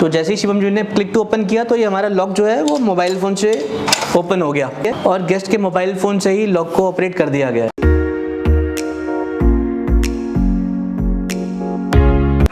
तो जैसे ही शिवम जी ने क्लिक टू ओपन किया तो ये हमारा लॉक जो है वो मोबाइल फ़ोन से ओपन हो गया और गेस्ट के मोबाइल फ़ोन से ही लॉक को ऑपरेट कर दिया गया है।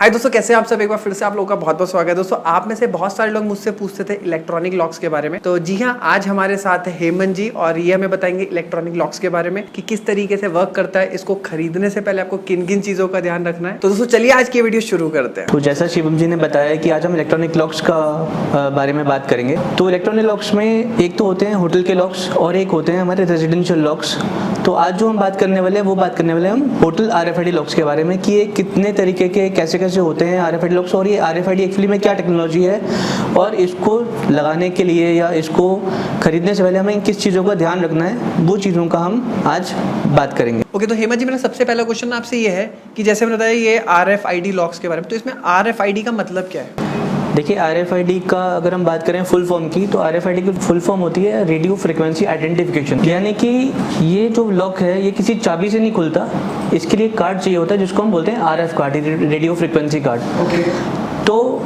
हाय दोस्तों, कैसे हैं आप सब। एक बार फिर से आप लोगों का बहुत बहुत स्वागत है। दोस्तों, आप में से बहुत सारे लोग मुझसे पूछते थे इलेक्ट्रॉनिक लॉक्स के बारे में। तो जी हाँ, आज हमारे साथ है हेमंत जी और ये हमें बताएंगे इलेक्ट्रॉनिक लॉक्स के बारे में कि किस तरीके से वर्क करता है। इसको खरीदने से पहले आपको किन किन चीज़ों का ध्यान रखना है। तो दोस्तों चलिए आज की वीडियो शुरू करते हैं। तो जैसा शिवम जी ने बताया कि आज हम इलेक्ट्रॉनिक लॉक्स का बारे में बात करेंगे। तो इलेक्ट्रॉनिक लॉक्स में एक तो होते हैं होटल के लॉक्स और एक होते हैं हमारे रेजिडेंशियल लॉक्स। तो आज जो हम बात करने वाले हैं वो बात करने वाले हैं हम होटल RFID लॉक्स के बारे में कि ये कितने तरीके के कैसे कैसे होते हैं RFID लॉक्स और ये RFID एक्चुअली में क्या टेक्नोलॉजी है और इसको लगाने के लिए या इसको खरीदने से पहले हमें किस चीज़ों का ध्यान रखना है, वो चीज़ों का हम आज बात करेंगे। ओके, तो हेमंत जी मेरा सबसे पहला क्वेश्चन आपसे ये है कि जैसे मैंने बताया ये RFID लॉक्स के बारे में, तो इसमें RFID का मतलब क्या है? देखिए, RFID का अगर हम बात करें फुल फॉर्म की तो RFID की फुल फॉर्म होती है रेडियो फ्रिक्वेंसी आइडेंटिफिकेशन। यानी कि ये जो लॉक है ये किसी चाबी से नहीं खुलता, इसके लिए कार्ड चाहिए होता है जिसको हम बोलते हैं RF card, radio frequency card. Okay, तो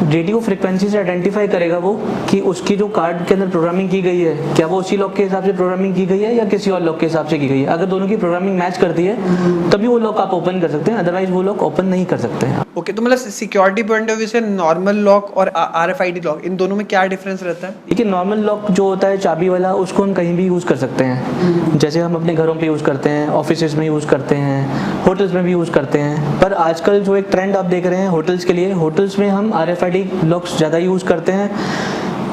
रेडियो फ्रिक्वेंसी से आइडेंटिफाई करेगा वो कि उसकी जो कार्ड के अंदर प्रोग्रामिंग की गई है क्या वो उसी लॉक के हिसाब से प्रोग्रामिंग की गई है या किसी और लॉक के हिसाब से की गई है। अगर दोनों की प्रोग्रामिंग मैच करती है तभी वो लॉक आप ओपन कर सकते हैं, अदरवाइज वो लॉक ओपन नहीं कर सकते हैं। ओके, तो मतलब सिक्योरिटी पॉइंट ऑफ व्यू से नॉर्मल लॉक और RFID लॉक, इन दोनों में क्या डिफरेंस रहता है? देखिए, नॉर्मल लॉक जो होता है चाबी वाला, उसको हम कहीं भी यूज़ कर सकते हैं। जैसे हम अपने घरों पे यूज़ करते हैं, ऑफिसेज में यूज़ करते हैं, होटल्स में भी यूज़ करते हैं। पर आजकल जो एक ट्रेंड आप देख रहे हैं होटल्स के लिए, होटल्स में हम RFID लॉक्स ज़्यादा यूज़ करते हैं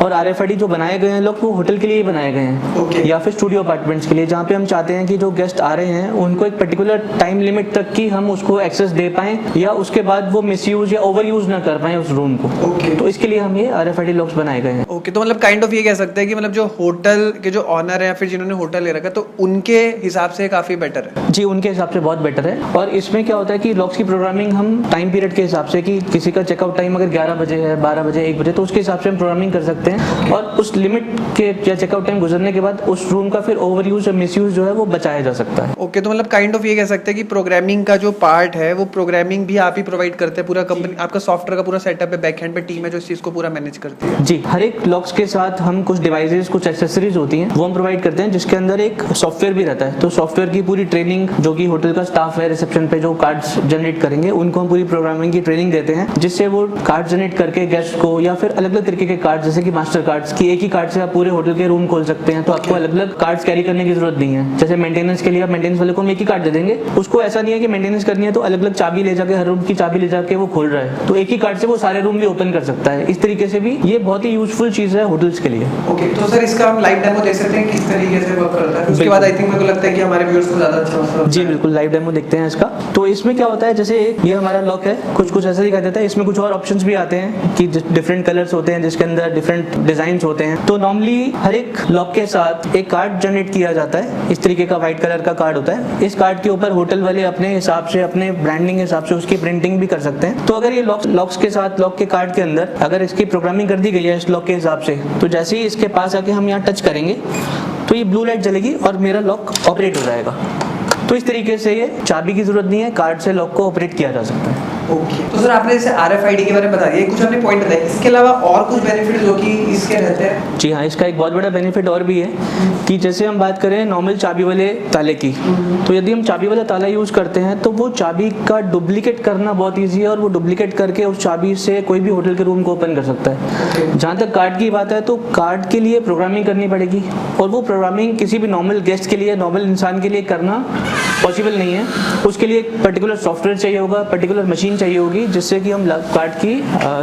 और RFID जो बनाए गए हैं लोग वो होटल के लिए ही बनाए गए हैं। Okay. या फिर स्टूडियो अपार्टमेंट्स के लिए, जहाँ पे हम चाहते हैं कि जो गेस्ट आ रहे हैं उनको एक पर्टिकुलर टाइम लिमिट तक की हम उसको एक्सेस दे पाएं या उसके बाद वो मिसयूज या ओवर यूज ना कर पाएं उस रूम को। Okay. तो इसके लिए हम ये RFID लॉक्स बनाए गए हैं। ओके, तो मतलब काइंड ऑफ ये कह सकते हैं कि मतलब जो होटल के जो ऑनर है या फिर जिन्होंने होटल ले रखा है तो उनके हिसाब से काफी बेटर है। जी, उनके हिसाब से बहुत बेटर है। और इसमें क्या होता है कि लॉक्स की प्रोग्रामिंग हम टाइम पीरियड के हिसाब से, कि किसी का चेकआउट टाइम अगर 11 बजे है, 12 बजे, 1 बजे, तो उसके हिसाब से हम प्रोग्रामिंग कर सकते हैं और उस लिमिट के या चेकआउट टाइम गुजरने के बाद उस रूम का फिर ओवर यूज या मिस यूज जो है वो बचाया जा सकता है। ओके, तो मतलब काइंड ऑफ ये कह सकते हैं कि प्रोग्रामिंग का जो पार्ट है वो प्रोग्रामिंग भी आप ही प्रोवाइड करते हैं, पूरा कंपनी आपका सॉफ्टवेयर का पूरा सेटअप है, बैकएंड पे टीम है जो इस चीज को पूरा मैनेज करती है। जी, हर एक लॉक्स के साथ हम कुछ डिवाइसेस, कुछ एक्सेसरीज होती हैं वो हम प्रोवाइड करते हैं जिसके अंदर एक सॉफ्टवेयर भी रहता है। तो सॉफ्टवेयर की पूरी ट्रेनिंग जो कि होटल का स्टाफ है रिसेप्शन पे जो कार्ड्स जनरेट करेंगे उनको हम पूरी प्रोग्रामिंग की ट्रेनिंग देते हैं, जिससे वो कार्ड जनरेट करके गेस्ट को या फिर अलग अलग तरीके के कार्ड, जैसे कि मास्टर कार्ड्स की एक ही कार्ड से आप पूरे होटल के रूम खोल सकते हैं। तो आपको अलग अलग कार्ड्स कैरी करने की जरूरत नहीं है। जैसे मेंटेनेंस के लिए आप मेंटेनेंस वाले को हम एक ही कार्ड दे देंगे, उसको ऐसा नहीं है कि मेंटेनेंस करनी है तो अलग अलग चाबी ले जाके हर रूम की चाबी ले जाके वो खोल रहा है, तो एक ही कार्ड से वो सारे रूम भी ओपन कर सकता है। इस तरीके से भी ये बहुत ही यूजफुल चीज है होटल्स के लिए। ओके, तो सर इसका हम लाइव डेमो देख सकते हैं किस तरीके से वर्क करता है, उसके बाद आई थिंक मेरे को लगता है कि हमारे व्यूअर्स को ज्यादा अच्छा होगा। जी बिल्कुल, लाइव डेमो देखते हैं इसका। तो इसमें क्या होता है, जैसे ये हमारा लॉक है, कुछ ऐसा दिखाई देता है। इसमें कुछ और ऑप्शंस भी आते हैं कि डिफरेंट कलर्स होते हैं जिसके अंदर डिफरेंट डिजाइंस होते हैं। तो नॉर्मली हर एक लॉक के साथ एक कार्ड जनरेट किया जाता है, इस तरीके का व्हाइट कलर का कार्ड होता है। इस कार्ड के ऊपर होटल वाले अपने हिसाब से, अपने ब्रांडिंग के हिसाब से उसकी प्रिंटिंग भी कर सकते हैं। तो अगर ये लॉक्स के साथ, लॉक के कार्ड के अंदर अगर इसकी प्रोग्रामिंग कर दी गई है इस लॉक के हिसाब से, तो जैसे ही इसके पास आके हम यहाँ टच करेंगे तो ये ब्लू लाइट जलेगी और मेरा लॉक ऑपरेट हो जाएगा। तो इस तरीके से ये चाबी की जरूरत नहीं है, कार्ड से लॉक को ऑपरेट किया जा सकता है। ओके, तो सर आपने जैसे RFID के बारे में बता दिया, कुछ आपने पॉइंट बताया, इसके अलावा और कुछ बेनिफिट जो कि इसके रहते हैं? जी हाँ, इसका एक बहुत बड़ा बेनिफिट और भी है कि जैसे हम बात करें नॉर्मल चाबी वाले ताले की, तो यदि हम चाबी वाला ताला यूज़ करते हैं तो वो चाबी का डुप्लीकेट करना बहुत ईजी है और वो डुप्लीकेट करके उस चाबी से कोई भी होटल के रूम को ओपन कर सकता है। जहाँ तक कार्ड की बात है तो कार्ड के लिए प्रोग्रामिंग करनी पड़ेगी और वो प्रोग्रामिंग किसी भी नॉर्मल गेस्ट के लिए, नॉर्मल इंसान के लिए करना पॉसिबल नहीं है। उसके लिए एक पर्टिकुलर सॉफ्टवेयर चाहिए होगा, पर्टिकुलर मशीन चाहिए होगी जिससे कि हम कार्ड की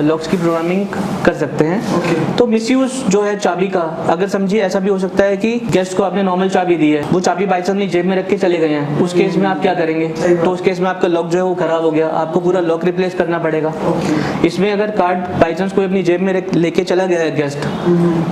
लॉक्स की प्रोग्रामिंग कर सकते हैं। तो मिसयूज जो है चाबी का, अगर समझिए ऐसा भी हो सकता है कि गेस्ट को आपने नॉर्मल चाबी दी है, वो चाबी बाई चांस जेब में रख के चले गए हैं, उस केस में आप क्या करेंगे? तो उस केस में आपका लॉक जो है वो खराब हो गया, आपको पूरा लॉक रिप्लेस करना पड़ेगा। इसमें अगर कार्ड बाई चांस कोई अपनी जेब में लेके चला गया है गेस्ट,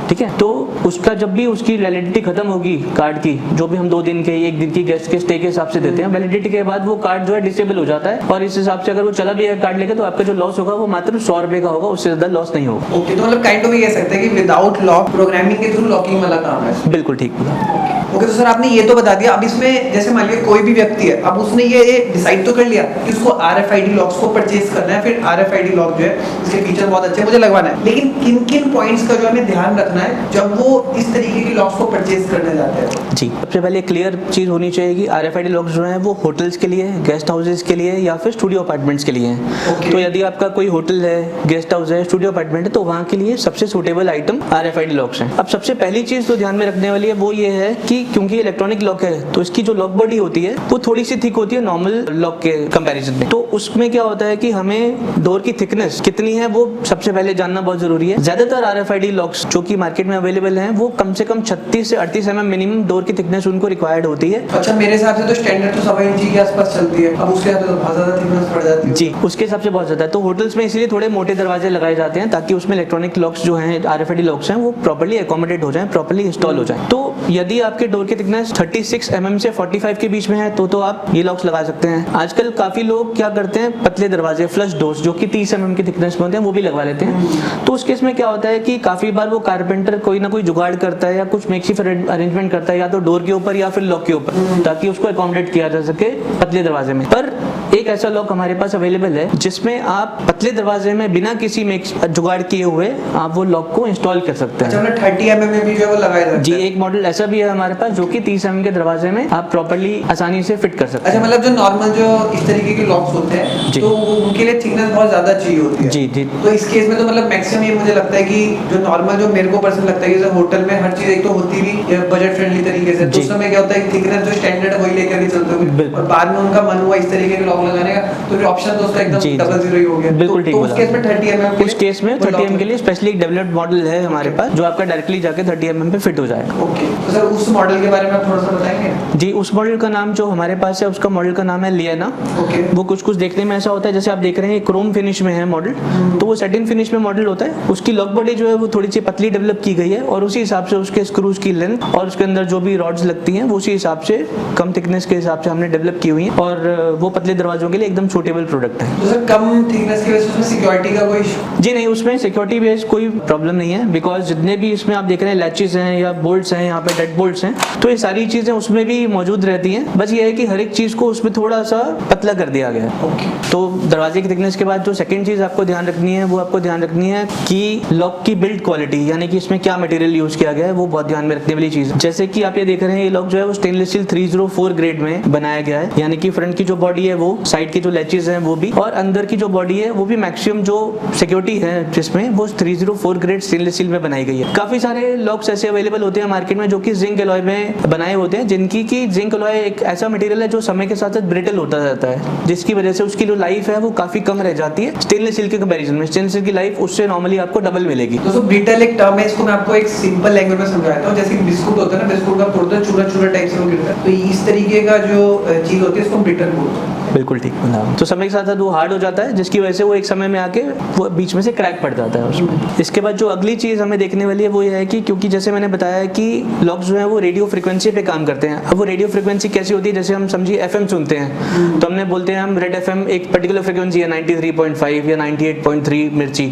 ठीक है, तो उसका जब भी उसकी वैलिडिटी खत्म होगी कार्ड की, जो भी हम 2 दिन के, 1 दिन की गेस्ट के स्टे के हिसाब से देते हैं, वैलिडिटी के बाद वो कार्ड जो है डिसेबल हो जाता है और इस हिसाब से अगर वो चला भी है कार्ड लेके तो आपका जो लॉस होगा वो मात्र 100 रुपए का होगा, उससे ज्यादा लॉस नहीं होगा। ओके, तो मतलब काइंड ऑफ ये कह सकते हैं कि विदाउट लॉक प्रोग्रामिंग के थ्रू लॉकिंग वाला काम है। बिल्कुल ठीक बोला। ओके, तो सर आपने ये तो बता दिया। अब इसमें जैसे मान लीजिए कोई भी व्यक्ति है, अब उसने ये डिसाइड तो कर लिया कि उसको RFID लॉक्स को परचेज करना है, फिर RFID लॉक जो है इसके फीचर बहुत अच्छे मुझे लगवाना है, लेकिन किन किन पॉइंट्स का जो हमें ध्यान रखना है जब वो इस तरीके की लॉक्स को परचेज करने जाते हैं? जी, सबसे पहले क्लियर चीज़ होनी चाहिए कि RFID लॉक्स जो हैं वो होटल्स के लिए, गेस्ट हाउसेज के लिए या फिर स्टूडियो अपार्टमेंट्स के लिए हैं। Okay. तो यदि आपका कोई होटल है, गेस्ट हाउस है, स्टूडियो अपार्टमेंट है, तो वहाँ के लिए सबसे सूटेबल आइटम RFID लॉक्स हैं। अब सबसे पहली चीज़ तो ध्यान में रखने वाली है वो ये है कि क्योंकि इलेक्ट्रॉनिक लॉक है तो इसकी जो लॉक बॉडी होती है वो थोड़ी सी थिक होती है नॉर्मल लॉक के कंपैरिजन में। तो उसमें क्या होता है कि हमें डोर की थिकनेस कितनी है वो सबसे पहले जानना बहुत जरूरी है। ज्यादातर RFID लॉक्स जो कि मार्केट में अवेलेबल हैं वो कम से कम 36 से 38 mm मिनिमम डोर की थिकनेस उनको रिक्वायर्ड होती है। अच्छा, मेरे हिसाब से तो स्टैंडर्ड तो 7 इंच के आसपास चलती है, अब उसके साथ तो बहुत ज्यादा थिकनेस पड़ जाती है। जी, उसके हिसाब से बहुत ज्यादा है। तो होटल्स में इसीलिए थोड़े मोटे दरवाजे लगाए जाते हैं ताकि उसमें इलेक्ट्रॉनिक लॉक्स जो हैं, RFID लॉक्स हैं, वो प्रॉपर्ली एकोमोडेट हो जाएं, प्रॉपर्ली इंस्टॉल हो जाएं। तो यदि आपके डोर की थिकनेस 36 mm से 45 के बीच में है तो आप ये लॉक्स लगा सकते हैं। आजकल काफी लोग क्या करते हैं, पतले दरवाजे फ्लश डोर्स जो कि 30 mm की थिकनेस में होते हैं वो भी लगवा लेते हैं। तो उस केस में क्या होता है कि काफी बार वो कारपेंटर कोई ना कोई जुगाड़ करता है या कुछ मेकशिफ्ट अरेंजमेंट करता है, या तो डोर के ऊपर या फिर लॉक के ऊपर, ताकि उसको एकोमोडेट किया जा सके पतले दरवाजे में। पर एक ऐसा लॉक हमारे पास अवेलेबल है जिसमें आप पतले दरवाजे में बिना किसी जुगाड़ किए हुए आप वो लॉक को इंस्टॉल कर सकते हैं। अच्छा, 30 mm में भी जो है वो लगाया जाता है? जी, एक मॉडल ऐसा भी है हमारे पास जो कि 30 mm के दरवाजे में आप प्रॉपर्ली आसानी से फिट कर सकते हैं। अच्छा, मतलब जो नॉर्मल जो इस तरीके के लॉक्स होते हैं तो उनके लिए थिकनेस बहुत ज्यादा चाहिए होती है। जी जी। तो इस केस में तो मतलब मैक्सिमम ये मुझे लगता है कि जो नॉर्मल जो मेरे को पर्सनल लगता है कि जैसे होटल में हर चीज एक तो होती भी बजट फ्रेंडली तरीके से, तो उस समय क्या होता है थिकनेस जो स्टैंडर्ड है वही लेकर के चलते हैं, और बाद में उनका मन हुआ इस तरीके के लॉक लगाने का तो फिर ऑप्शन दोस्तों एकदम 00 ही हो गया। बिल्कुल ठीक। तो उस केस में 30 mm उस केस में 30 mm के लिए स्पेशली एक डेवलप्ड मॉडल है हमारे पास जो आपका डायरेक्टली जाके 30 mm पे फिट हो जाएगा। ओके, तो सर उस मॉडल के बारे में आप थोड़ा सा बताएंगे? जी, उस मॉडल का नाम जो हमारे पास है उसका मॉडल का नाम है लियाना। ओके, वो कुछ देखने में ऐसा होता है जैसे आप देख रहे हैं क्रोम फिनिश में है मॉडल, तो वो सैटिन फिनिश में मॉडल होता है। उसकी लॉक बॉडी जो है वो थोड़ी सी पतली डेवलप की गई है और उसी हिसाब से उसके स्क्रूज की लेंथ और उसके अंदर जो भी रॉड्स लगती हैं वो उसी हिसाब से कम थिकनेस के हिसाब से हमने डेवलप की हुई है और वो पतले दरवाजों के लिए एकदम सूटेबल प्रोडक्ट है। तो सर कम थिकनेस की वजह से उसमें सिक्योरिटी का कोई इशू? जी नहीं, उसमें सिक्योरिटी बेस कोई प्रॉब्लम नहीं है, बिकॉज जितने भी इसमें आप देख रहे हैं लैचेस हैं या बोल्ट्स हैं, यहाँ पे डेड बोल्ट्स हैं, तो ये सारी चीजें उसमें भी मौजूद रहती हैं। बस ये है कि हर एक चीज को उसमें थोड़ा सा पतला कर दिया गया है। ओके, तो दरवाजे की थिकनेस के बाद जो सेकंड चीज आपको ध्यान रखनी है वो आपको ध्यान रखनी है कि लॉक की बिल्ड क्वालिटी, यानी कि इसमें क्या मटेरियल यूज किया गया है वो बहुत ध्यान में रखने वाली चीज है। जैसे कि आप ये देख रहे हैं ये लॉक जो है वो स्टेनलेस स्टील 304 ग्रेड में बनाया गया है, यानी कि फ्रंट की जो बॉडी है वो, साइड की जो लैचेस हैं वो भी, और अंदर की जो बॉडी है वो भी मैक्सिमम जो सिक्योरिटी है जिसमें वो 304 ग्रेड स्टेनलेस स्टील में बनाई गई है। काफी सारे लॉक्स ऐसे अवेलेबल होते हैं मार्केट में जो कि जिंक अलॉय में बनाए होते हैं, जिनकी की जिंक अलॉय एक ऐसा मटेरियल है जो समय के साथ साथ ब्रिटल होता जाता है, जिसकी वजह से उसकी जो लाइफ है वो काफी कम रह जाती है स्टेनलेस स्टील के कंपैरिजन में। स्टेनलेस स्टील की लाइफ उससे नॉर्मली आपको डबल मिलेगी। दोस्तों ब्रिटल एक टर्म है, इसको मैं आपको एक सिंपल लैंग्वेज में समझाता हूँ। जैसे कि बिस्कुट होता है ना, बिस्कुट का तोड़ते हैं चूरा चूरा टाइप से वो गिरता है, तो इस तरीके का जो चीज होती है इसको ब्रिटल बोलते हैं। बिल्कुल ठीक बोला। तो समय के साथ साथ वो हार्ड हो जाता है जिसकी वजह से वो एक समय में आके वो बीच में से क्रैक पड़ जाता है उसमें। इसके बाद जो अगली चीज हमें देखने वाली है वो ये है कि क्योंकि जैसे मैंने बताया कि लॉक्स जो है वो रेडियो फ्रीक्वेंसी पे काम करते हैं। अब वो रेडियो फ्रीक्वेंसी कैसी होती है, जैसे हम समझिए FM सुनते हैं तो हमने बोलते हैं हम रेड FM एक पर्टिकुलर फ्रीक्वेंसी है 93.5 या 98.3 मिर्ची,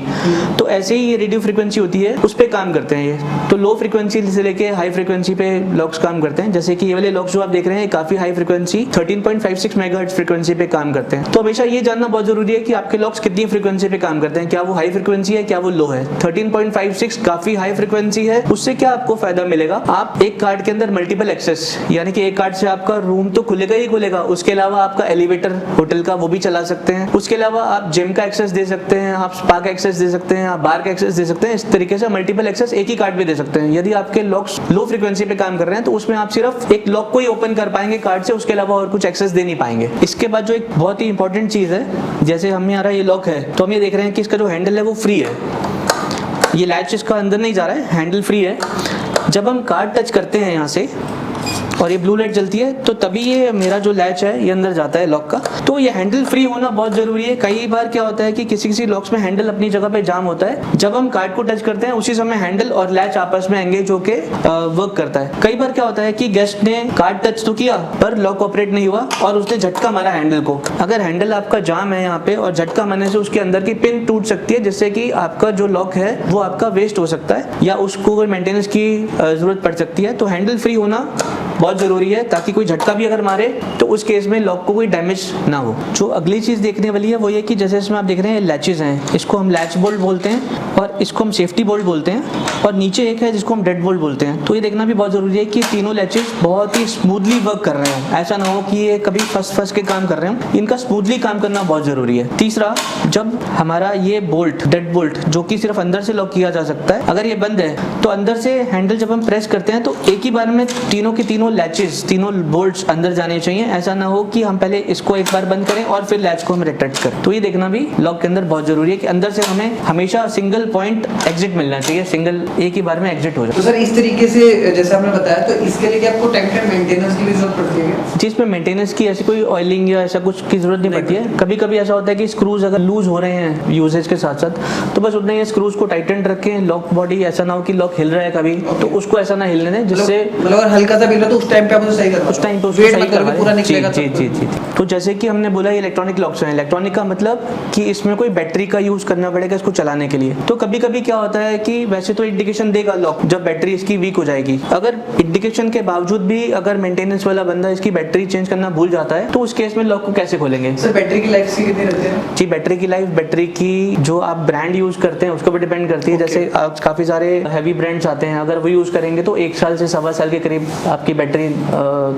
तो ऐसे ही ये रेडियो फ्रीक्वेंसी होती है उस पे काम करते हैं ये। तो लो फ्रीक्वेंसी से लेके हाई फ्रीक्वेंसी पे लॉक्स काम करते हैं। जैसे कि ये वाले लॉक्स जो आप देख रहे हैं काफी हाई फ्रीक्वेंसी 13.56 मेगाहर्ट्ज फ्रीक्वेंसी पे काम करते हैं। तो हमेशा ये जानना बहुत जरूरी है कि आपके लॉक्स कितनी फ्रीक्वेंसी पे काम करते हैं, क्या वो हाई फ्रीक्वेंसी है, क्या वो लो है। 13.56 काफी हाई फ्रीक्वेंसी है, उससे क्या आपको फायदा मिलेगा, आप एक कार्ड के अंदर मल्टीपल एक्सेस, यानी कि एक कार्ड से आपका रूम तो खुलेगा ही खुलेगा, उसके अलावा आपका एलिवेटर होटल का वो भी चला सकते हैं, उसके अलावा आप जिम का एक्सेस दे सकते हैं, आप स्पा का एक्सेस दे सकते हैं, आप बार का एक्सेस दे सकते हैं। इस तरीके से मल्टीपल एक्सेस एक ही कार्ड पे दे सकते हैं। यदि आपके लॉक्स लो फ्रीक्वेंसी पे काम कर रहे हैं तो उसमें आप सिर्फ एक लॉक को ही ओपन कर पाएंगे कार्ड से, उसके अलावा और कुछ एक्सेस दे नहीं पाएंगे। इसके बाद जो एक बहुत ही इंपॉर्टेंट चीज है, जैसे हमारा ये लॉक है तो हम ये देख रहे हैं कि इसका जो हैंडल है वो फ्री है, ये लैच इसका अंदर नहीं जा रहा है, हैंडल फ्री है। जब हम कार्ड टच करते हैं यहाँ से और ये ब्लू लाइट जलती है तो तभी ये मेरा जो लैच है ये अंदर जाता है लॉक का। तो ये हैंडल फ्री होना बहुत जरूरी है। कई बार क्या होता है कि किसी लॉक्स में हैंडल अपनी जगह पे जाम होता है, जब हम कार्ड को टच करते हैं उसी समय हैंडल और लैच आपस में एंगेज होके वर्क करता है। कई बार क्या होता है कि गेस्ट ने कार्ड टच तो किया पर लॉक ऑपरेट नहीं हुआ और उसने झटका मारा हैंडल को। अगर हैंडल आपका जाम है यहाँ पे और झटका मारने से उसके अंदर की पिन टूट सकती है, जिससे कि आपका जो लॉक है वो आपका वेस्ट हो सकता है या उसको मेंटेनेंस की जरूरत पड़ सकती है। तो हैंडल फ्री होना बहुत ज़रूरी है, ताकि कोई झटका भी अगर मारे तो उस केस में लॉक को कोई डैमेज ना हो। जो अगली चीज़ देखने वाली है वो ये कि जैसे इसमें आप देख रहे हैं लैचेज हैं, इसको हम लैच बोल्ट बोलते हैं और इसको हम सेफ्टी बोल्ट बोलते हैं, और नीचे एक है जिसको हम डेड बोल्ट बोलते हैं। तो ये देखना भी बहुत ज़रूरी है कि तीनों लैचेज बहुत ही स्मूथली वर्क कर रहे हो, ऐसा ना हो कि ये कभी फंस के काम कर रहे हो। इनका स्मूथली काम करना बहुत ज़रूरी है। तीसरा, जब हमारा ये बोल्ट डेड बोल्ट जो कि सिर्फ अंदर से लॉक किया जा सकता है, अगर ये बंद है तो अंदर से हैंडल जब हम प्रेस करते हैं तो एक ही बार में तीनों के तीनों लैचेज तीनों बोल्ट्स अंदर जाने चाहिए। ऐसा ना हो कि हम पहले इसको एक बार बंद करें और फिर लैच को हम रिट्रैक्ट करें। तो ये देखना भी लॉक के अंदर बहुत जरूरी है कि अंदर से हमें हमेशा सिंगल पॉइंट एग्जिट मिलना चाहिए, सिंगल एक ही बार में एग्जिट हो जाए। तो सर इस तरीके से जैसे आपने बताया, तो इसके लिए आपको टाइम टाइम मेंटेनेंस की भी जरूरत पड़ती है? जी, इसमें मेंटेनेंस की ऐसी कोई ऑयलिंग या ऐसा कुछ की जरूरत नहीं पड़ती है। कभी कभी ऐसा होता है कि स्क्रूज अगर लूज हो रहे हैं यूजेज के साथ साथ, तो बस उतना ही स्क्रूज को टाइटन रखें। लॉक बॉडी ऐसा ना हो कि लॉक हिल रहा है कभी, तो उसको ऐसा ना हिलने दें, जिससे मतलब अगर हल्का सा भी तो उस टाइम पे आप उसे सही करवाओ, उस टाइम पे वेट मत करो कि पूरा निकलेगा। जी जी जी। तो जैसे कि हमने बोला ये इलेक्ट्रॉनिक लॉक्स हैं। इलेक्ट्रॉनिक का मतलब कि इसमें कोई बैटरी का यूज करना पड़ेगा इसको चलाने के लिए। तो कभी कभी क्या होता है कि वैसे तो इंडिकेशन देगा लॉक जब बैटरी इसकी वीक हो जाएगी, अगर इंडिकेशन के बावजूद भी अगर मेंटेनेंस वाला बंदा इसकी बैटरी चेंज करना भूल जाता है, तो उस केस में लॉक को कैसे खोलेंगे? सर बैटरी की लाइफ कितनी रहती है? जी, बैटरी की लाइफ बैटरी की जो आप ब्रांड यूज करते हैं उसको भी डिपेंड करती है। जैसे काफी सारे हैवी ब्रांड्स आते हैं, अगर वो यूज करेंगे तो 1 साल से 1.25 साल के करीब आपकी बैटरी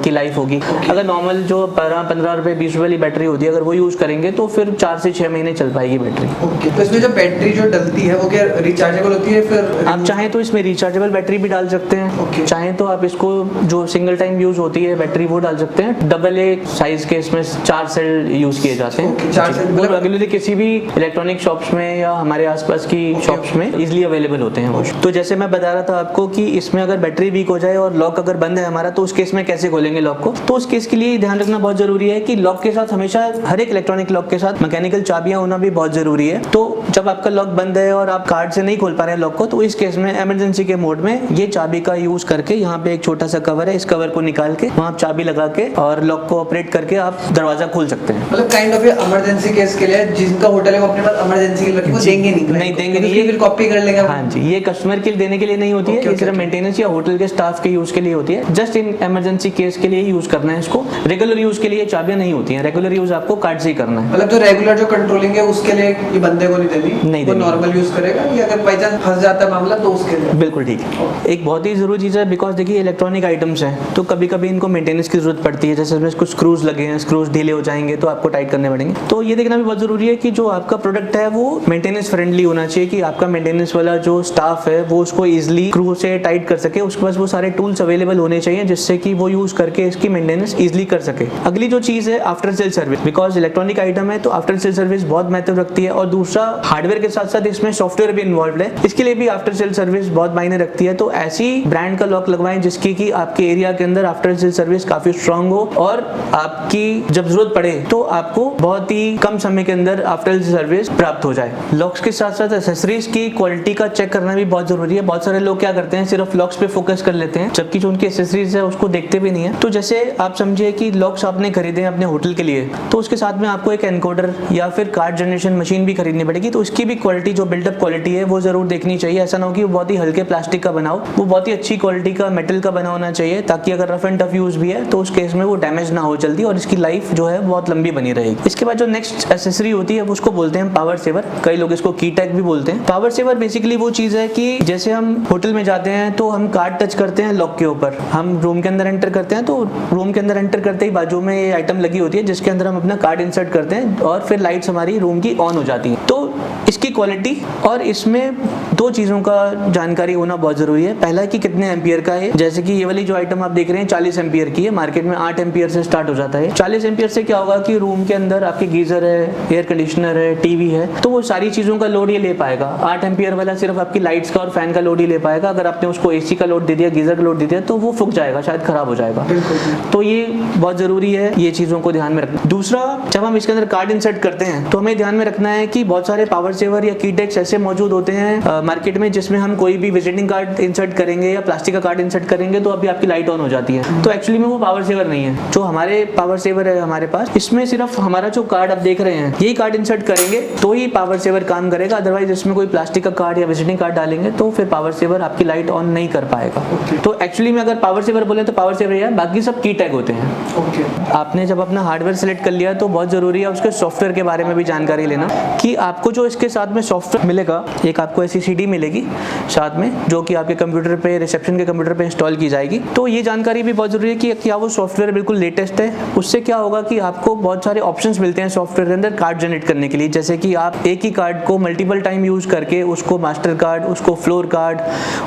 की लाइफ होगी। अगर नॉर्मल जो 15 रुपए 20 रुपए वाली बैटरी होती है, अगर वो यूज करेंगे तो फिर 4 से 6 महीने चल पाएगी बैटरी। ओके, तो इसमें जो बैटरी जो डलती है वो क्या रिचार्जेबल होती है? फिर आप चाहें तो इसमें रिचार्जेबल बैटरी भी डाल सकते हैं। चाहें तो आप इसको जो सिंगल टाइम यूज होती है बैटरी वो डाल सकते हैं। डबल ए साइज के इसमें 4 सेल यूज किए जाते हैं। 4 सेल वो रेगुलरली किसी भी इलेक्ट्रॉनिक शॉप्स में या हमारे आसपास की शॉप्स में इजीली अवेलेबल होते हैं वो। तो जैसे मैं बता रहा था आपको कि इसमें अगर बैटरी वीक हो जाए और लॉक अगर बंद है हमारा, तो उस केस में कैसे खोलेंगे लॉक को? तो उस केस के लिए ध्यान रखना बहुत जरूरी है कि लॉक के साथ हमेशा हर एक इलेक्ट्रॉनिक लॉक के साथ मैकेनिकल चाबियां होना भी बहुत जरूरी है। तो जब आपका लॉक बंद है और आप कार्ड से नहीं खोल पा रहे हैं लॉक को, तो इस केस में इमरजेंसी के मोड में ये चाबी का यूज करके, यहाँ पे एक छोटा सा कवर है, इस कवर को निकाल के वहाँ चाबी लगा के और लॉक को ऑपरेट करके आप दरवाजा खोल सकते हैं। मतलब काइंड ऑफ इमरजेंसी केस के लिए जिनका होटल है वो अपने पास इमरजेंसी के लिए देंगे नहीं देंगे नहीं, ये फिर कॉपी कर लेंगे। हाँ जी, ये कस्टमर के लिए देने के लिए नहीं होती है, ये सिर्फ मेंटेनेंस या होटल के स्टाफ के यूज के लिए होती है। जस्ट इन इमरजेंसी केस के लिए यूज करना है इसको। रेगुलर यूज के लिए चाबियां नहीं होती हैं, रेगुलर यूज आपको कार्ड से ही करना है। मतलब जो रेगुलर जो कंट्रोलिंग है उसके लिए ये बंदे को नहीं देनी, नहीं वो देनी। नॉर्मल यूज करेगा, या अगर बाई चांस फंस जाता है मामला तो उसके लिए बिल्कुल ठीक है। एक बहुत ही जरूरी चीज़ है, बिकॉज देखिए इलेक्ट्रॉनिक आइटम्स हैं तो कभी कभी इनको मेंटेनेंस की जरूरत पड़ती है। जैसे इसमें कुछ स्क्रूज लगे हैं, स्क्रूज ढीले हो जाएंगे तो आपको टाइट करने पड़ेंगे। तो ये देखना भी बहुत जरूरी है कि जो आपका प्रोडक्ट है वो मेंटेनेंस फ्रेंडली होना चाहिए, कि आपका मेंटेनेंस वाला जो स्टाफ है वो उसको इजिली स्क्रू से टाइट कर सके। उसके पास वो सारे टूल्स अवेलेबल होने चाहिए जिससे कि वो यूज करके इसकी मेंटेनेंस इजिली कर सके। अगली जो चीज़ है after sale service, because electronic item है तो आफ्टर सेल सर्विस बहुत महत्व रखती है। और दूसरा, हार्डवेयर के साथ साथ इसमें सॉफ्टवेयर भी इन्वॉल्व है, इसके लिए भी आफ्टर सेल सर्विस बहुत मायने रखती है। तो ऐसी ब्रांड का लॉक लगवाएं जिसकी कि आपके एरिया के अंदर आफ्टर सेल सर्विस काफी स्ट्रांग हो और आपकी जब जरूरत पड़े तो आपको बहुत ही कम समय के अंदर आफ्टर सेल सर्विस प्राप्त हो जाए। लॉक्स के साथ साथ एक्सेसरीज की क्वालिटी का चेक करना भी बहुत जरूरी है। बहुत सारे लोग क्या करते हैं, सिर्फ लॉक्स पे फोकस कर लेते हैं, जबकि जो उनकी एक्सेसरीज है उसको देखते भी नहीं है। तो जैसे आप समझिए कि लॉक्स आपने खरीदे हैं अपने होटल के लिए, तो उसके साथ में आपको एक एनकोडर या फिर कार्ड जनरेशन मशीन भी खरीदनी पड़ेगी। तो उसकी भी क्वालिटी, जो बिल्डअप क्वालिटी है वो जरूर देखनी चाहिए। ऐसा ना हो कि वो बहुत ही हल्के प्लास्टिक का बनाओ, वो बहुत ही अच्छी क्वालिटी का मेटल का बना होना चाहिए, ताकि अगर रफ एंड टफ यूज भी है तो उस केस में वो डैमेज ना हो जल्दी और इसकी लाइफ जो है बहुत लंबी बनी रहेगी। इसके बाद जो नेक्स्ट एक्सेसरी होती है उसको बोलते हैं पावर सेवर, कई लोग इसको की टैग भी बोलते हैं। पावर सेवर बेसिकली वो चीज है कि जैसे हम होटल में जाते हैं तो हम कार्ड टच करते हैं लॉक के ऊपर, हम रूम के अंदर एंटर करते हैं तो रूम के अंदर एंटर करते ही बाजू में ये आइटम लगी होती है जिसके अंदर हम अपना कार्ड इंसर्ट करते हैं और फिर लाइट्स हमारी रूम की ऑन हो जाती हैं। तो इसकी क्वालिटी और इसमें 2 चीज़ों का जानकारी होना बहुत ज़रूरी है। पहला कि कितने एम्पियर का है, जैसे कि ये वाली जो आइटम आप देख रहे हैं 40 एम्पियर की है, मार्केट में 8 एम्पियर से स्टार्ट हो जाता है। 40 एम्पियर से क्या होगा कि रूम के अंदर आपके गीजर है, एयर कंडीशनर है, टीवी है, तो वो सारी चीज़ों का लोड ये ले पाएगा। 8 एम्पियर वाला सिर्फ आपकी लाइट्स का और फैन का लोड ही ले पाएगा। अगर आपने उसको एसी का लोड दे दिया, गीजर का लोड दे दिया, तो वो फूक जाएगा, शायद खराब हो जाएगा। तो ये बहुत ज़रूरी है, ये चीज़ों को ध्यान में रखना। दूसरा, जब हम इसके अंदर कार्ड इंसर्ट करते हैं तो हमें ध्यान में रखना है कि बहुत सारे पावर सेवर या की टैग्स ऐसे मौजूद होते हैं मार्केट में, जिसमें हम कोई भी विजिटिंग कार्ड इंसर्ट करेंगे या प्लास्टिक का कार्ड इंसर्ट करेंगे तो अभी आपकी लाइट ऑन हो जाती है। तो एक्चुअली में वो पावर सेवर नहीं है। जो हमारे पावर सेवर है हमारे पास, इसमें सिर्फ हमारा जो कार्ड आप देख रहे हैं यही कार्ड इंसर्ट करेंगे तो ही पावर सेवर काम करेगा, अदरवाइज इसमें कोई प्लास्टिक का कार्ड या विजिटिंग कार्ड डालेंगे तो फिर पावर सेवर आपकी लाइट ऑन नहीं कर पाएगा। तो एक्चुअली में अगर पावर सेवर बोले तो पावर सेवर है, बाकी सब की टैग होते हैं। आपने जब अपना हार्डवेयर सेलेक्ट कर लिया तो बहुत जरूरी है उसके सॉफ्टवेयर के बारे में भी जानकारी लेना, कि आपको जो इसके साथ में सॉफ्टवेयर मिलेगा, एक आपको ऐसी CD मिलेगी साथ में जो कि आपके कंप्यूटर पे, रिसेप्शन के कंप्यूटर पे इंस्टॉल की जाएगी। तो ये जानकारी भी बहुत जरूरी है कि क्या वो सॉफ्टवेयर बिल्कुल लेटेस्ट है। उससे क्या होगा कि आपको बहुत सारे ऑप्शंस मिलते हैं सॉफ्टवेयर के अंदर कार्ड जनरेट करने के लिए, जैसे कि आप एक ही कार्ड को मल्टीपल टाइम यूज करके उसको मास्टर कार्ड, उसको फ्लोर कार्ड,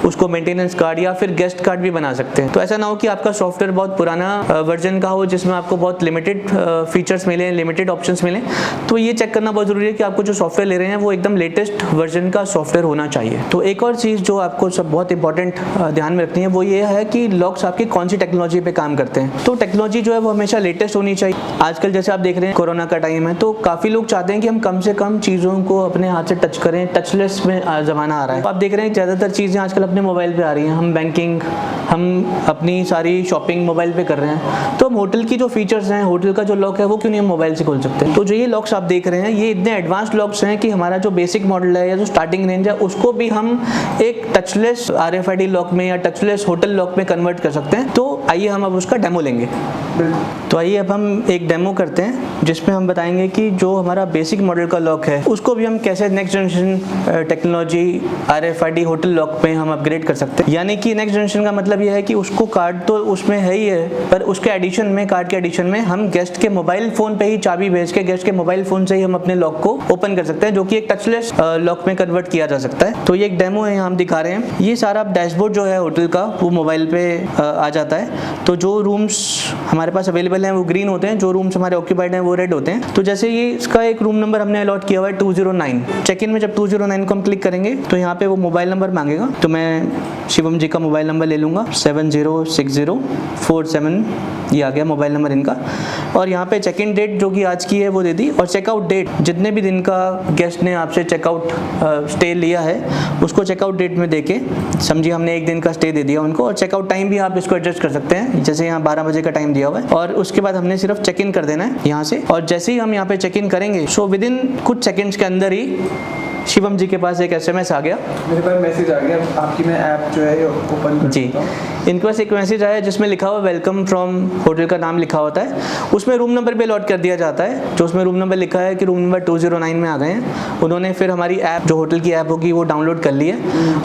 उसको मेंटेनेंस कार्ड या फिर गेस्ट कार्ड भी बना सकते हैं। तो ऐसा ना हो कि आपका सॉफ्टवेयर बहुत पुराना वर्जन का हो जिसमें आपको बहुत लिमिटेड फीचर्स मिले, लिमिटेड ऑप्शंस मिले। तो ये चेक करना बहुत जरूरी है कि आपको जो सॉफ्टवेयर ले रहे हैं वो एकदम लेटेस्ट वर्जन का सॉफ्टवेयर होना चाहिए। तो एक और चीज़ जो आपको सब बहुत इंपॉर्टेंट ध्यान में रखनी है वो ये है कि लॉक्स आपकी कौन सी टेक्नोलॉजी पे काम करते हैं। तो टेक्नोलॉजी जो है वो हमेशा लेटेस्ट होनी चाहिए। आजकल जैसे आप देख रहे हैं कोरोना का टाइम है तो काफ़ी लोग चाहते हैं कि हम कम से कम चीज़ों को अपने हाथ से टच करें, टचलेस में ज़माना आ रहा है। तो आप देख रहे हैं ज़्यादातर चीज़ें आजकल अपने मोबाइल पे आ रही हैं, हम बैंकिंग, हम अपनी सारी शॉपिंग मोबाइल पे कर रहे हैं। तो हम होटल की जो फीचर्स हैं, होटल का जो लॉक है वो क्यों नहीं हम मोबाइल से खोल सकते हैं। तो जो ये लॉक्स आप देख रहे हैं ये इतने एडवांस लॉक्स हैं कि हमारा जो बेसिक मॉडल है या जो स्टार्टिंग रेंज है उसको भी हम एक टचलेस RFID लॉक में या टचलेस होटल लॉक में कन्वर्ट कर सकते हैं। तो आइए हम अब उसका डेमो लेंगे। तो आइए अब हम एक डेमो करते हैं जिसमें हम बताएंगे कि जो हमारा बेसिक मॉडल का लॉक है उसको भी हम कैसे next generation technology RFID hotel lock में हम अपग्रेड कर सकते हैं। यानी कि नेक्स्ट जनरेशन का मतलब यह है कि उसको कार्ड तो उसमें है ही है, पर उसके एडिशन में, कार्ड के एडिशन में हम गेस्ट के मोबाइल फोन पे ही चाबी भेज के गेस्ट के मोबाइल फोन से ही हम अपने लॉक को ओपन कर सकते हैं, जो कि एक टचलेस लॉक में कन्वर्ट किया जा सकता है। तो ये एक डेमो है, यहाँ हम दिखा रहे हैं। ये सारा डैशबोर्ड जो है होटल का वो मोबाइल पे आ जाता है। तो जो रूम्स हमारे पास अवेलेबल हैं वो ग्रीन होते हैं, जो रूम्स हमारे ऑक्यूपाइड हैं वो रेड होते हैं। तो जैसे ये इसका एक रूम नंबर हमने अलॉट किया हुआ है 209। चेक इन में जब 209 को हम क्लिक करेंगे तो यहाँ पे वो मोबाइल नंबर मांगेगा। तो मैं शिवम जी का मोबाइल नंबर ले लूँगा 706047, ये आ गया मोबाइल नंबर इनका। और यहाँ पे चेक इन डेट जो कि आज की है वो दे दी, और चेकआउट डेट जितने भी दिन का गेस्ट ने आपसे चेकआउट स्टे लिया है उसको चेकआउट डेट में देके, समझिए हमने एक दिन का स्टे दे दिया उनको, और चेकआउट टाइम भी आप इसको एडजस्ट कर सकते हैं। जैसे यहाँ 12 बजे का टाइम दिया हुआ है और उसके बाद हमने सिर्फ चेक इन कर देना है यहाँ से। और जैसे ही हम यहाँ पे चेक इन करेंगे सो विद इन कुछ सेकेंड्स के अंदर ही शिवम जी के पास एक SMS आ गया, मेरे पास मैसेज आ गया। आपकी मैं ऐप जो है ओपन जी, इनके पास एक मैसेज आया जिसमें लिखा हुआ वेलकम फ्रॉम होटल का नाम लिखा होता है। उसमें रूम नंबर भी अलॉट कर दिया जाता है, जो उसमें रूम नंबर लिखा है कि रूम नंबर 209 में आ गए हैं। उन्होंने फिर हमारी ऐप, जो होटल की ऐप होगी वो डाउनलोड कर ली है,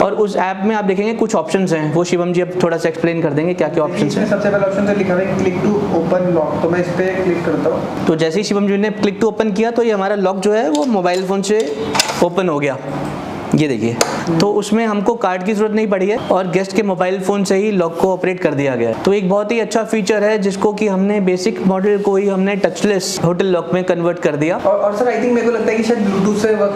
और उस ऐप में आप देखेंगे कुछ ऑप्शंस हैं, वो शिवम जी अब थोड़ा सा एक्सप्लेन कर देंगे क्या क्या ऑप्शंस हैं। सबसे पहला ऑप्शन लिखा है क्लिक टू ओपन लॉक, तो मैं इस पर क्लिक करता हूँ। तो जैसे ही शिवम जी ने क्लिक टू ओपन किया तो ये हमारा लॉक जो है वो मोबाइल फ़ोन से ओपन हो गया, ये देखिए। तो उसमें हमको कार्ड की जरूरत नहीं पड़ी है और गेस्ट के मोबाइल फोन से ही लॉक को ऑपरेट कर दिया गया है। तो एक बहुत ही अच्छा फीचर है जिसको कि हमने बेसिक मॉडल को ही हमने टचलेस होटल लॉक में कन्वर्ट कर दिया। और सर आई थिंक मेरे को लगता है कि शायद ब्लूटूथ से वर्क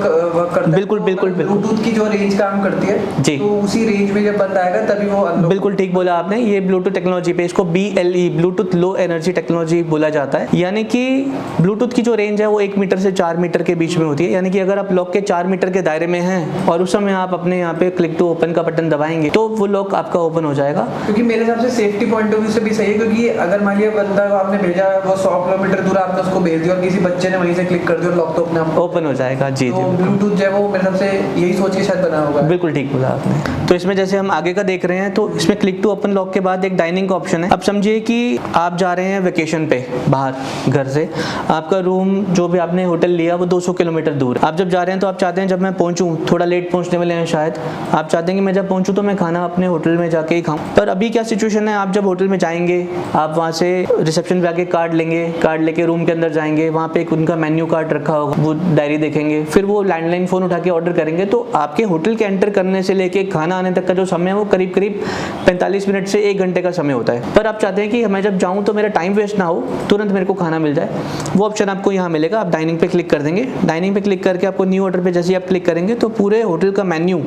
करता है। बिल्कुल बिल्कुल बिल्कुल, ब्लूटूथ की जो रेंज काम करती है जी, तो उसी रेंज में जब बंदा आएगा तभी वो बिल्कुल ठीक बोला आपने। ये ब्लूटूथ टेक्नोलॉजी पे, इसको BLE Bluetooth low energy technology बोला जाता है। यानी कि ब्लूटूथ की जो रेंज है वो 1 मीटर से 4 मीटर के बीच में होती है। यानी कि अगर आप लॉक के 4 मीटर के दायरे में हैं और उस समय आप अपने यहाँ पे क्लिक टू ओपन का बटन दबाएंगे तो वो लॉक आपका ओपन हो जाएगा। क्योंकि मेरे हिसाब से सेफ्टी पॉइंट ऑफ व्यू से भी सही है, क्योंकि अगर मान लिया बंदा को आपने भेजा वो 100 किलोमीटर दूर आपने उसको भेज दिया और किसी बच्चे ने वहीं से क्लिक कर दिया और लॉक तो अपने आप ओपन हो जाएगा। जी तो जी, ब्लूटूथ जो है वो मेरे हिसाब से यही सोच के शायद बना होगा। बिल्कुल ठीक बोला आपने। तो इसमें जैसे हम आगे का देख रहे हैं तो इसमें क्लिक टू ओपन लॉक के बाद एक डाइनिंग का ऑप्शन है। अब समझिए कि आप जा रहे हैं वेकेशन पे बाहर घर से, आपका रूम जो भी आपने होटल लिया वो 200 किलोमीटर दूर। आप जब जा रहे हैं तो आप चाहते हैं जब मैं पहुंचूं, थोड़ा लेट पहुंचने वाले हैं शायद, आप चाहते हैं कि मैं जब पहुंचूं तो मैं खाना अपने होटल में जाके ही खाऊं। पर अभी क्या सिचुएशन है, आप जब होटल में जाएंगे आप वहाँ से रिसेप्शन पे आके कार्ड लेंगे, कार्ड लेके रूम के अंदर जाएंगे, वहाँ पे एक उनका मेन्यू कार्ड रखा होगा, वो डायरी देखेंगे, फिर वो लैंडलाइन फ़ोन उठा के ऑर्डर करेंगे। तो आपके होटल के एंटर करने से लेके खाना आने तक का जो समय है वो करीब करीब 45 मिनट से 1 घंटे का समय होता है। पर आप चाहते हैं कि मैं जब जाऊँ तो मेरा टाइम वेस्ट ना हो, तुरंत मेरे को खाना मिल जाए। वो ऑप्शन आपको यहाँ मिलेगा, आप डाइनिंग पे क्लिक कर देंगे। डाइनिंग पे क्लिक करके आपको न्यू ऑर्डर पे जैसे ही आप क्लिक करेंगे तो पूरे पूरे होटल का मेन्यू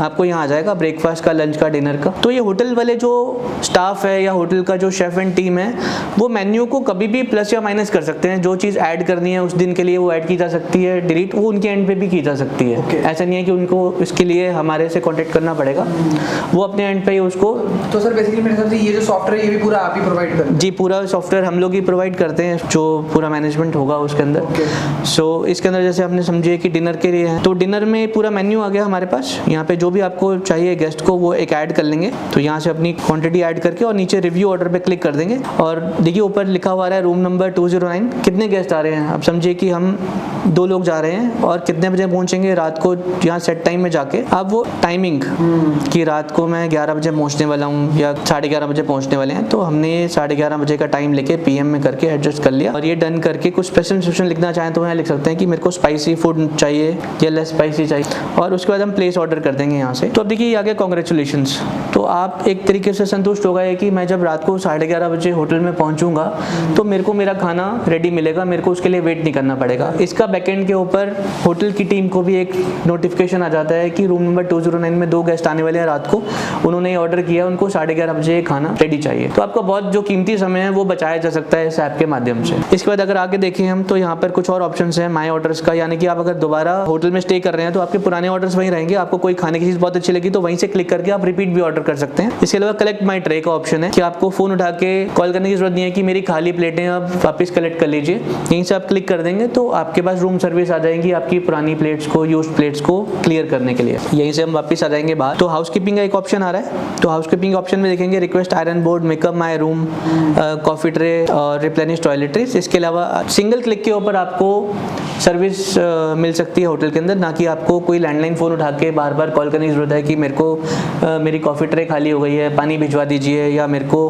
आपको यहाँ आ जाएगा, ब्रेकफास्ट का, लंच का, डिनर का। तो ये होटल वाले जो स्टाफ है या होटल का जो शेफ एंड टीम है वो मेन्यू को कभी भी प्लस या माइनस कर सकते हैं। जो चीज़ ऐड करनी है उस दिन के लिए वो ऐड की जा सकती है, डिलीट वो उनके एंड पे भी की जा सकती है। ऐसा नहीं है कि उनको इसके लिए हमारे से कॉन्टेक्ट करना पड़ेगा, वो अपने एंड पे ही उसको। तो सर बेसिकली मेरे हिसाब से ये जो सॉफ्टवेयर ये भी पूरा आप ही प्रोवाइड करते हैं? जी, पूरा सॉफ्टवेयर हम लोग ही प्रोवाइड करते हैं, जो पूरा मैनेजमेंट होगा उसके अंदर। सो इसके अंदर जैसे आपने समझिए कि डिनर के लिए है, तो डिनर में पूरा मेन्यू आ गया हमारे पास। यहाँ पे जो भी आपको चाहिए गेस्ट को वो एक ऐड कर लेंगे, तो यहाँ से अपनी क्वांटिटी ऐड करके और नीचे रिव्यू ऑर्डर पे क्लिक कर देंगे। और देखिए ऊपर लिखा हुआ है रूम नंबर 209, कितने गेस्ट आ रहे हैं। अब समझिए कि हम 2 लोग जा रहे हैं और कितने बजे पहुंचेंगे रात को, यहाँ सेट टाइम में जाके अब वो टाइमिंग कि रात को मैं 11 बजे पहुंचने वाला हूँ या 11:30 बजे पहुंचने वाले हैं, तो हमने 11:30 बजे का टाइम लेके PM में करके एडजस्ट कर लिया। और ये डन करके कुछ स्पेसिफिकेशन लिखना चाहें तो यहाँ लिख सकते हैं कि मेरे को स्पाइसी फूड चाहिए या लेस स्पाइसी चाहिए, और उसके बाद हम प्लेस ऑर्डर कर देंगे यहाँ से। तो अब देखिए ये आ गया कॉन्ग्रेचुलेशंस। तो आप एक तरीके से संतुष्ट हो गए कि मैं जब रात को 11:30 बजे होटल में पहुँचूंगा तो मेरे को मेरा खाना रेडी मिलेगा, मेरे को उसके लिए वेट नहीं करना पड़ेगा। इसका बैकएंड के ऊपर होटल की टीम को भी एक नोटिफिकेशन आ जाता है कि रूम नंबर 209 में 2 गेस्ट आने वाले हैं रात को, उन्होंने ऑर्डर किया, उनको 11:30 बजे खाना रेडी चाहिए। तो आपका बहुत जो कीमती समय है वो बचाया जा सकता है इस ऐप के माध्यम से। इसके बाद अगर आगे देखें हम तो यहाँ पर कुछ और ऑप्शंस हैं माई ऑर्डर्स का, यानी कि आप अगर दोबारा होटल में स्टे कर रहे हैं तो आपके पुराने ऑर्डर्स वहीं रहेंगे। आपको कोई खाने की चीज़ बहुत अच्छी लगी तो वहीं से क्लिक करके आप रिपीट भी ऑर्डर कर सकते हैं। इसके अलावा कलेक्ट माई ट्रे का ऑप्शन है कि आपको फ़ोन उठा के कॉल करने की जरूरत नहीं है कि मेरी खाली प्लेटें आप वापस कलेक्ट कर लीजिए। यहीं से आप क्लिक कर देंगे तो आपके पास रूम सर्विस आ जाएंगी आपकी पुरानी प्लेट्स को, यूज्ड प्लेट्स को क्लियर करने के लिए। यहीं से हम वापस आ जाएंगे बाहर। तो हाउसकीपिंग का एक ऑप्शन आ रहा है, तो हाउसकीपिंग ऑप्शन में देखेंगे request iron board, makeup my room, coffee tray और रिप्लेनिश टॉयलेटरीज। इसके अलावा सिंगल क्लिक के ऊपर आपको सर्विस मिल सकती है होटल के अंदर, ना कि आपको कोई लैंडलाइन फ़ोन उठा के बार बार कॉल करने की ज़रूरत है कि मेरे को मेरी कॉफ़ी ट्रे खाली हो गई है, पानी भिजवा दीजिए, या मेरे को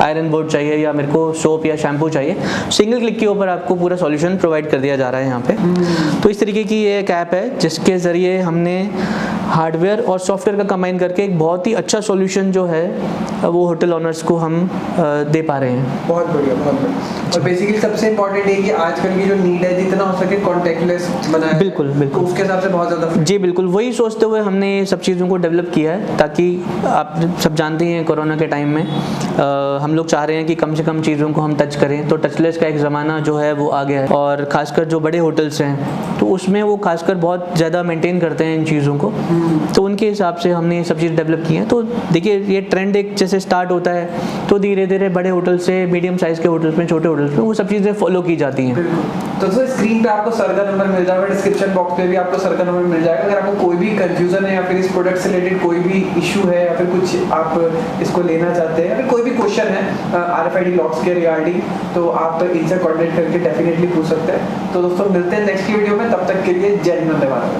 आयरन बोर्ड चाहिए, या मेरे को सोप या शैम्पू चाहिए। सिंगल क्लिक के ऊपर आपको पूरा सॉल्यूशन प्रोवाइड कर दिया जा रहा है यहाँ पे। तो इस तरीके की ये एक ऐप है जिसके ज़रिए हमने हार्डवेयर और सॉफ्टवेयर का कंबाइन करके एक बहुत ही अच्छा सॉल्यूशन जो है वो होटल ओनर्स को हम दे पा रहे हैं। बहुत बढ़िया, बहुत बढ़िया। और बेसिकली सबसे इम्पोर्टेंट है कि आजकल की जो नीड है जितना हो सके कॉन्टैक्टलेस बनाया, बिल्कुल बिल्कुल, तो उसके हिसाब से बहुत ज़्यादा। जी बिल्कुल, वही सोचते हुए हमने ये सब चीज़ों को डेवलप किया है, ताकि आप सब जानते हैं कोरोना के टाइम में हम लोग चाह रहे हैं कि कम से कम चीज़ों को हम टच करें। तो टचलेस का एक ज़माना जो है वो आ गया है, और ख़ासकर जो बड़े होटल्स हैं तो उसमें वो खासकर बहुत ज़्यादा मेंटेन करते हैं इन चीज़ों को, तो उनके हिसाब से हमने ये सब चीज़ डेवलप की है। तो देखिए ये ट्रेंड एक जैसे स्टार्ट होता है तो धीरे धीरे बड़े होटल से मीडियम साइज़ के होटल्स में, छोटे होटल्स में वो सब चीज़ें फॉलो की जाती हैं। तो सर स्क्रीन पे आपको सर का नंबर मिल जाएगा, डिस्क्रिप्शन बॉक्स पे भी आपको सर का नंबर मिल जाएगा। अगर आपको कोई भी कंफ्यूजन है या फिर इस प्रोडक्ट से रिलेटेड कोई भी इशू है या फिर कुछ आप इसको लेना चाहते हैं या फिर कोई भी क्वेश्चन है RFID लॉक्स के रिगार्डिंग, तो आप इनसे कॉन्टेक्ट करके डेफिनेटली पूछ सकते हैं। तो दोस्तों मिलते हैं नेक्स्ट वीडियो में, तब तक के लिए जय हिंद, धन्यवाद।